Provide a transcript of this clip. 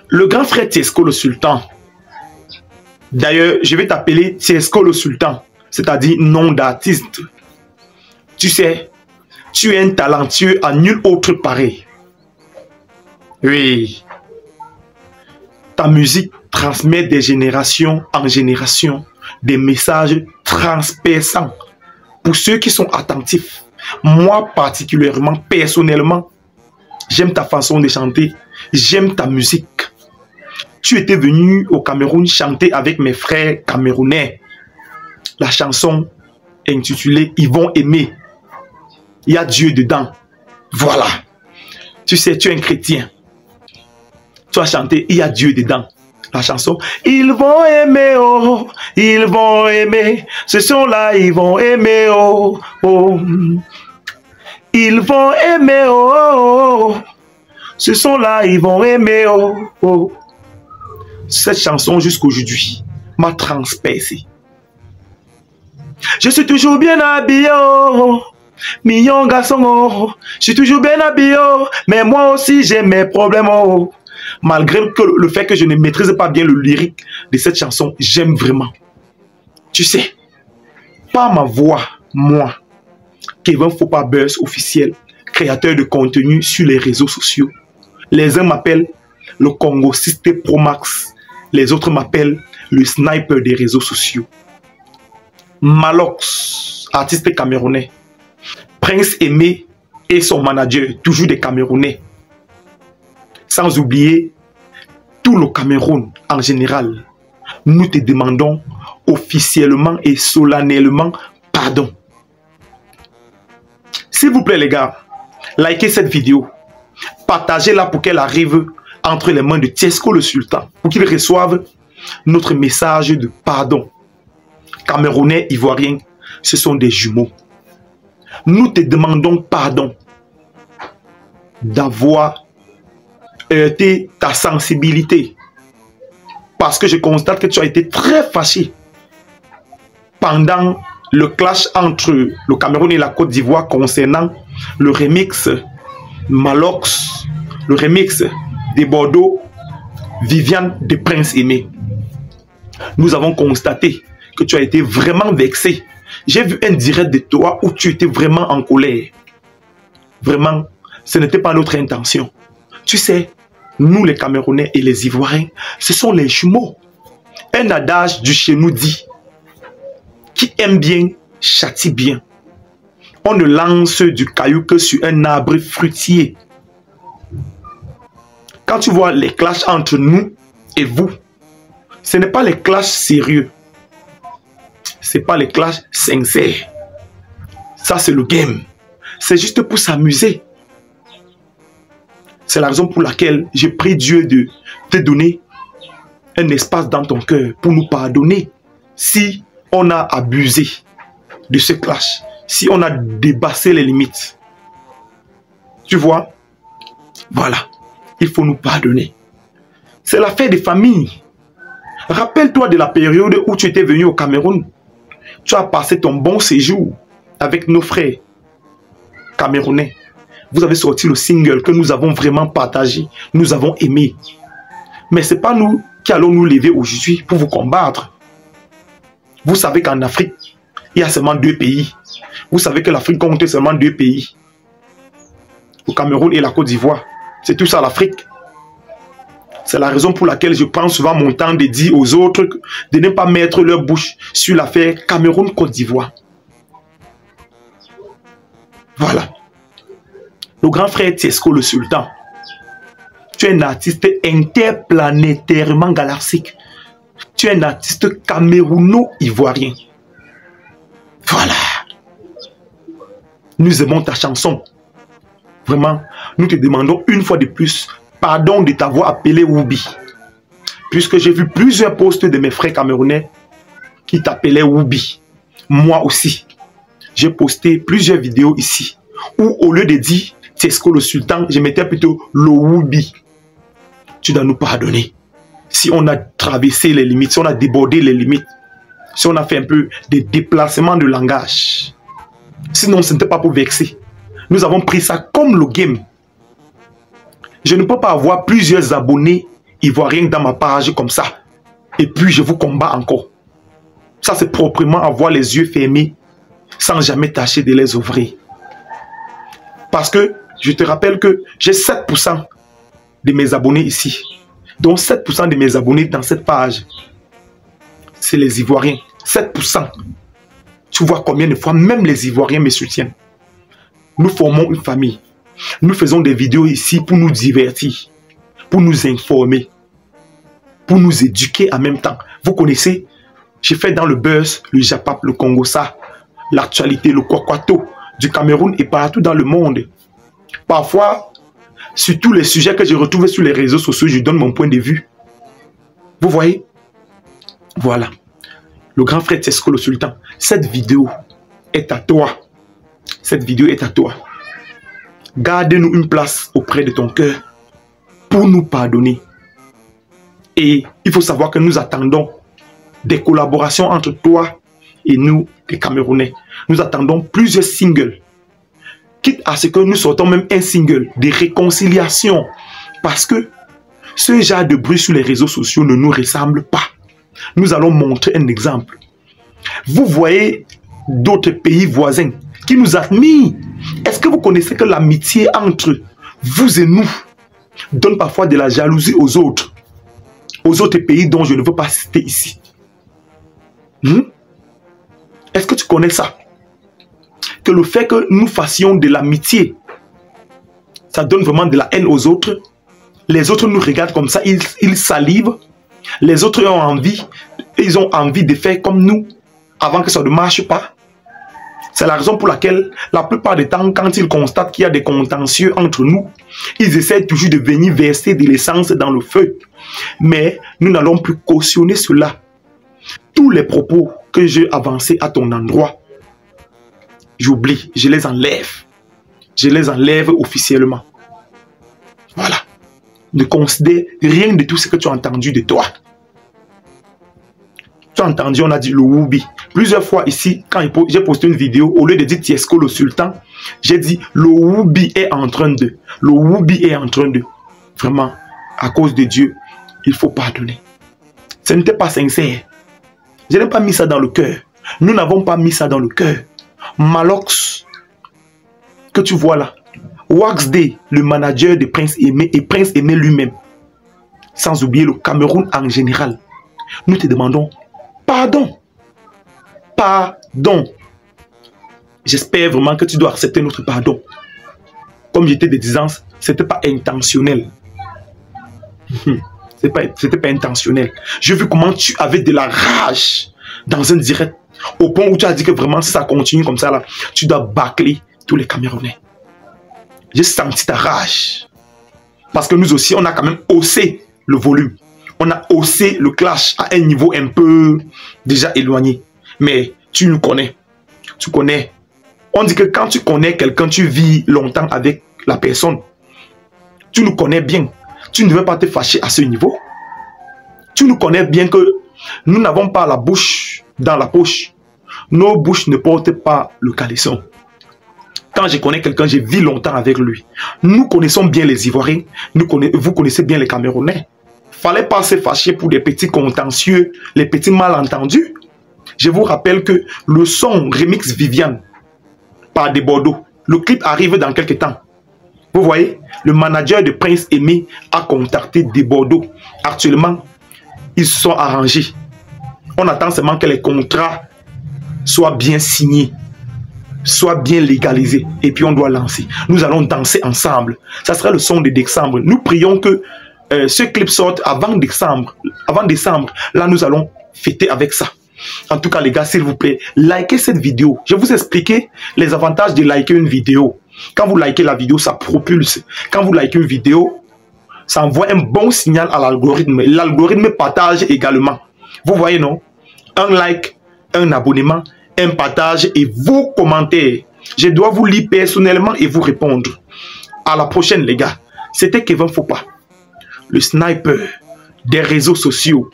Le grand frère Tiesco le Sultan. D'ailleurs, je vais t'appeler Tiesco le Sultan, c'est-à-dire nom d'artiste. Tu sais, tu es un talentueux à nul autre pareil. Oui. Ta musique transmet des générations en génération des messages transperçants pour ceux qui sont attentifs. Moi particulièrement, personnellement, j'aime ta façon de chanter, j'aime ta musique. Tu étais venu au Cameroun chanter avec mes frères camerounais. La chanson intitulée « Ils vont aimer ». Il y a Dieu dedans. Voilà. Tu sais, tu es un chrétien. Tu as chanté « Il y a Dieu dedans ». La chanson « Ils vont aimer, oh, ils vont aimer. Ce sont-là, ils vont aimer, oh, oh. Ils vont aimer, oh, oh, oh. Ce sont-là, ils vont aimer, oh, oh. » Cette chanson jusqu'aujourd'hui m'a transpercé. Je suis toujours bien habillé, oh, mignon garçon, oh. Je suis toujours bien habillé, oh, mais moi aussi j'ai mes problèmes, oh. Malgré le fait que je ne maîtrise pas bien le lyrique de cette chanson, j'aime vraiment. Tu sais, par ma voix, moi, Kevin Fopa Buzz officiel, créateur de contenu sur les réseaux sociaux. Les uns m'appellent le Congo System Pro Max, les autres m'appellent le sniper des réseaux sociaux. Malox, artiste camerounais. Prince Aimé et son manager, toujours des Camerounais. Sans oublier tout le Cameroun en général. Nous te demandons officiellement et solennellement pardon. S'il vous plaît les gars, likez cette vidéo. Partagez-la pour qu'elle arrive entre les mains de Tiesco le Sultan. Pour qu'il reçoive notre message de pardon. Camerounais, Ivoiriens, ce sont des jumeaux. Nous te demandons pardon d'avoir heurté ta sensibilité. Parce que je constate que tu as été très fâché pendant le clash entre le Cameroun et la Côte d'Ivoire concernant le remix Malox, le remix de Bordeaux, Viviane de Prince Aimé. Nous avons constaté que tu as été vraiment vexé. J'ai vu un direct de toi où tu étais vraiment en colère. Vraiment, ce n'était pas notre intention. Tu sais, nous les Camerounais et les Ivoiriens, ce sont les jumeaux. Un adage du chez nous dit, qui aime bien, châtie bien. On ne lance du caillou que sur un arbre fruitier. Quand tu vois les clashs entre nous et vous, ce n'est pas les clashs sérieux. Ce n'est pas les clashs sincères. Ça, c'est le game. C'est juste pour s'amuser. C'est la raison pour laquelle j'ai prié Dieu de te donner un espace dans ton cœur pour nous pardonner si on a abusé de ce clash, si on a dépassé les limites. Tu vois? Voilà. Il faut nous pardonner. C'est l'affaire des familles. Rappelle-toi de la période où tu étais venu au Cameroun. Tu as passé ton bon séjour avec nos frères camerounais. Vous avez sorti le single que nous avons vraiment partagé. Nous avons aimé. Mais ce n'est pas nous qui allons nous lever aujourd'hui pour vous combattre. Vous savez qu'en Afrique, il y a seulement 2 pays. Vous savez que l'Afrique compte seulement 2 pays. Le Cameroun et la Côte d'Ivoire. C'est tout ça l'Afrique. C'est la raison pour laquelle je prends souvent mon temps de dire aux autres de ne pas mettre leur bouche sur l'affaire Cameroun-Côte d'Ivoire. Voilà. Le grand frère Tiesco le Sultan. Tu es un artiste interplanétairement galactique. Tu es un artiste camerouno-ivoirien. Voilà. Nous aimons ta chanson. Vraiment, nous te demandons une fois de plus pardon de t'avoir appelé Woubi. Puisque j'ai vu plusieurs posts de mes frères camerounais qui t'appelaient Woubi. Moi aussi. J'ai posté plusieurs vidéos ici où au lieu de dire Tiesco le Sultan, je mettais plutôt le Woubi. Tu dois nous pardonner. Si on a traversé les limites, si on a débordé les limites, si on a fait un peu de déplacement de langage. Sinon, ce n'était pas pour vexer. Nous avons pris ça comme le game. Je ne peux pas avoir plusieurs abonnés ivoirien dans ma page comme ça. Et puis je vous combats encore. Ça, c'est proprement avoir les yeux fermés sans jamais tâcher de les ouvrir. Parce que je te rappelle que j'ai 7% de mes abonnés ici. Donc 7% de mes abonnés dans cette page, c'est les Ivoiriens. 7%. Tu vois combien de fois même les Ivoiriens me soutiennent. Nous formons une famille. Nous faisons des vidéos ici pour nous divertir, pour nous informer, pour nous éduquer en même temps. Vous connaissez, j'ai fait dans le buzz, le Japap, le Congossa, l'actualité, le Kwakwato du Cameroun et partout dans le monde. Parfois, sur tous les sujets que je retrouve sur les réseaux sociaux, je donne mon point de vue. Vous voyez? Voilà. Le grand frère Tesco le Sultan, cette vidéo est à toi. Cette vidéo est à toi. Garde-nous une place auprès de ton cœur pour nous pardonner. Et il faut savoir que nous attendons des collaborations entre toi et nous, les Camerounais. Nous attendons plusieurs singles. Quitte à ce que nous sortons même un single de réconciliation. Parce que ce genre de bruit sur les réseaux sociaux ne nous ressemble pas. Nous allons montrer un exemple. Vous voyez d'autres pays voisins qui nous admirent. Est-ce que vous connaissez que l'amitié entre vous et nous donne parfois de la jalousie aux autres pays dont je ne veux pas citer ici? Est-ce que tu connais ça? Que le fait que nous fassions de l'amitié, ça donne vraiment de la haine aux autres. Les autres nous regardent comme ça, ils salivent. Les autres ont envie, ils ont envie de faire comme nous avant que ça ne marche pas. C'est la raison pour laquelle, la plupart du temps, quand ils constatent qu'il y a des contentieux entre nous, ils essaient toujours de venir verser de l'essence dans le feu. Mais nous n'allons plus cautionner cela. Tous les propos que j'ai avancés à ton endroit, j'oublie, je les enlève. Je les enlève officiellement. Voilà. Ne considère rien de tout ce que tu as entendu de toi. Tu as entendu, on a dit le Woubi. Plusieurs fois ici, quand j'ai posté une vidéo, au lieu de dire Tesco le Sultan, j'ai dit le Woubi est en train de. Le Woubi est en train de. Vraiment, à cause de Dieu, il faut pardonner. Ce n'était pas sincère. Je n'ai pas mis ça dans le cœur. Nous n'avons pas mis ça dans le cœur. Malox, que tu vois là, Wax Day, le manager de Prince Aimé et Prince Aimé lui-même, sans oublier le Cameroun en général, nous te demandons pardon. Pardon. J'espère vraiment que tu dois accepter notre pardon. Comme j'étais de disant, ce n'était pas intentionnel. C'était pas intentionnel. J'ai vu comment tu avais de la rage dans un direct, au point où tu as dit que vraiment si ça continue comme ça là, tu dois bâcler tous les Camerounais. J'ai senti ta rage. Parce que nous aussi, on a quand même haussé le volume. On a haussé le clash à un niveau un peu déjà éloigné. Mais tu nous connais. Tu connais. On dit que quand tu connais quelqu'un, tu vis longtemps avec la personne. Tu nous connais bien. Tu ne veux pas te fâcher à ce niveau. Tu nous connais bien que nous n'avons pas la bouche dans la poche. Nos bouches ne portent pas le caleçon. Quand je connais quelqu'un, je vis longtemps avec lui. Nous connaissons bien les Ivoiriens. Vous connaissez bien les Camerounais. Fallait pas se fâcher pour des petits contentieux, les petits malentendus. Je vous rappelle que le son remix Viviane par Des Bordeaux, le clip arrive dans quelques temps. Vous voyez, le manager de Prince Aimé a contacté Des Bordeaux. Actuellement, ils se sont arrangés. On attend seulement que les contrats soient bien signés, soient bien légalisés. Et puis on doit lancer. Nous allons danser ensemble. Ça sera le son de décembre. Nous prions que ce clip sorte avant décembre. Avant décembre, là nous allons fêter avec ça. En tout cas les gars, s'il vous plaît, likez cette vidéo. Je vais vous expliquer les avantages de liker une vidéo. Quand vous likez la vidéo, ça propulse. Quand vous likez une vidéo, ça envoie un bon signal à l'algorithme. L'algorithme partage également. Vous voyez, non? Un like, un abonnement, un partage et vos commentaires. Je dois vous lire personnellement et vous répondre. À la prochaine, les gars. C'était Kevin Fopa, le sniper des réseaux sociaux.